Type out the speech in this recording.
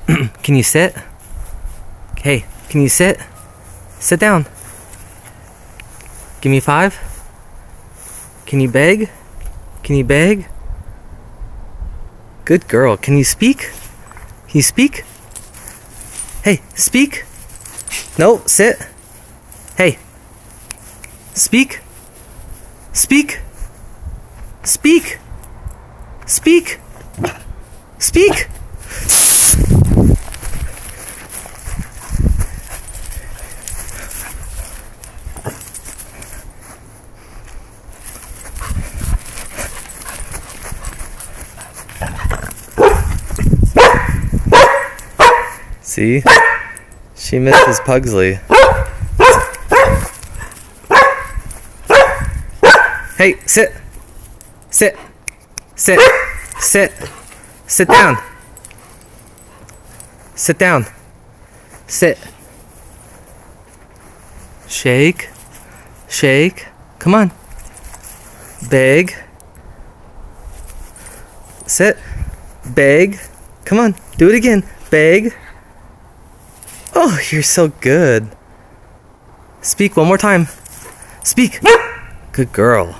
Can you sit? Hey, can you sit? Sit down. Give me 5. Can you beg? Can you beg? Good girl. Can you speak? Can you speak? Hey, speak. No, sit. Hey. Speak. Speak. Speak. Speak. Speak. See? She misses Pugsley. Hey, sit. Sit. Sit. Sit. Sit down. Sit down. Sit. Shake. Shake. Come on. Beg. Sit. Beg. Come on. Do it again. Beg. Oh, you're so good. Speak one more time. Speak. Good girl.